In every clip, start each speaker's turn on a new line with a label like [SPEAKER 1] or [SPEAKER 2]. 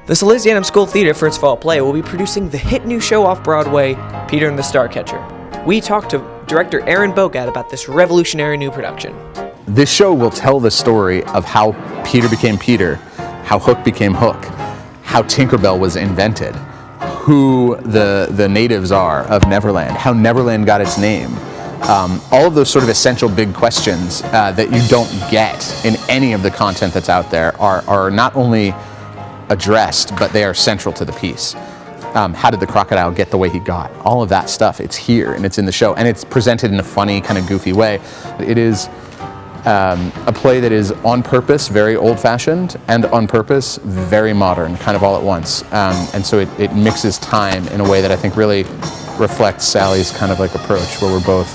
[SPEAKER 1] The Salesianum School Theater for its fall play will be producing the hit new show off Broadway, Peter and the Starcatcher. We talked to director Aaron Bogat about this revolutionary new production.
[SPEAKER 2] This show will tell the story of how Peter became Peter, how Hook became Hook, how Tinkerbell was invented, who the natives are of Neverland, how Neverland got its name. All of those sort of essential big questions that you don't get in any of the content that's out there are not only addressed, but they are central to the piece. How did the crocodile get the way he got? All of that stuff, it's here and it's in the show, and it's presented in a funny, kind of goofy way. It is a play that is on purpose very old-fashioned and on purpose very modern, kind of all at once. And so it mixes time in a way that I think really reflects Sally's kind of like approach, where we're both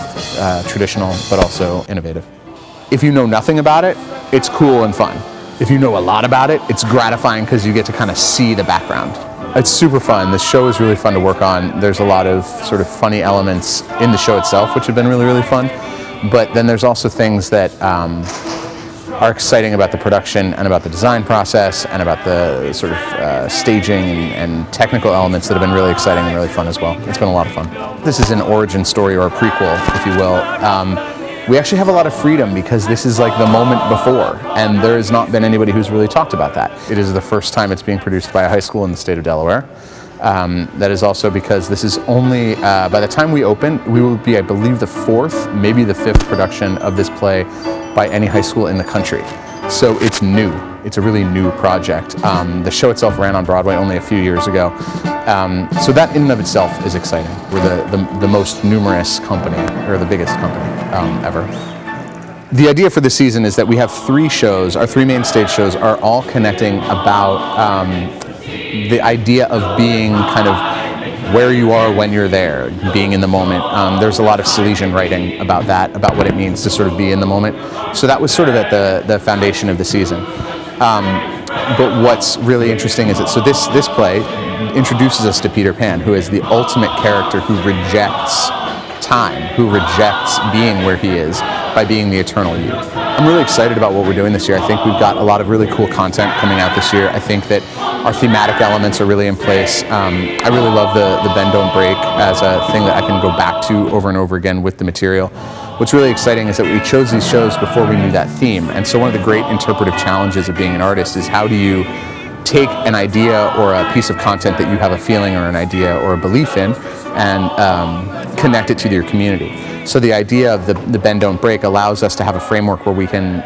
[SPEAKER 2] traditional but also innovative. If you know nothing about it, it's cool and fun. If you know a lot about it, it's gratifying because you get to kind of see the background. It's super fun. The show is really fun to work on. There's a lot of sort of funny elements in the show itself, which have been really, really fun. But then there's also things that are exciting about the production and about the design process and about the sort of staging and technical elements that have been really exciting and really fun as well. It's been a lot of fun. This is an origin story, or a prequel, if you will. We actually have a lot of freedom because this is like the moment before, and there has not been anybody who's really talked about that. It is the first time it's being produced by a high school in the state of Delaware. That is also because this is only, by the time we open, we will be, I believe, the fourth, maybe the fifth production of this play by any high school in the country. So it's new. It's a really new project. The show itself ran on Broadway only a few years ago. So that in and of itself is exciting. We're the most numerous company, or the biggest company ever. The idea for this season is that we have three shows. Our three main stage shows are all connecting about the idea of being kind of where you are when you're there, being in the moment. There's a lot of Salesian writing about that, about what it means to sort of be in the moment. So that was sort of at the foundation of the season. But what's really interesting is that, so this play introduces us to Peter Pan, who is the ultimate character who rejects time, who rejects being where he is by being the eternal youth. I'm really excited about what we're doing this year. I think we've got a lot of really cool content coming out this year. I think that our thematic elements are really in place. I really love the bend, don't break as a thing that I can go back to over and over again with the material. What's really exciting is that we chose these shows before we knew that theme. And so one of the great interpretive challenges of being an artist is, how do you take an idea or a piece of content that you have a feeling or an idea or a belief in and connect it to your community. So the idea of the bend, don't break allows us to have a framework where we can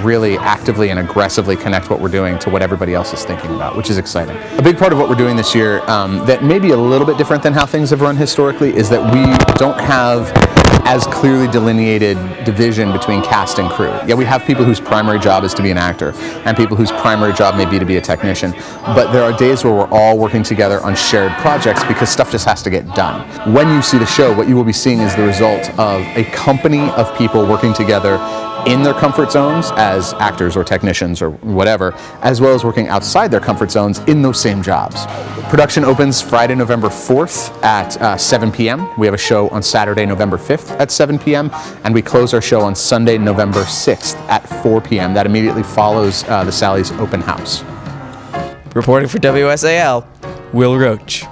[SPEAKER 2] really actively and aggressively connect what we're doing to what everybody else is thinking about, which is exciting. A big part of what we're doing this year that may be a little bit different than how things have run historically is that we don't have as clearly delineated division between cast and crew. Yeah, we have people whose primary job is to be an actor, and people whose primary job may be to be a technician, but there are days where we're all working together on shared projects because stuff just has to get done. When you see the show, what you will be seeing is the result of a company of people working together in their comfort zones as actors or technicians or whatever, as well as working outside their comfort zones in those same jobs. Production opens Friday, November 4th at 7 p.m. We have a show on Saturday, November 5th at 7 p.m. and we close our show on Sunday, November 6th at 4 p.m. That immediately follows the Sally's open house.
[SPEAKER 1] Reporting for WSAL, Will Rotsch.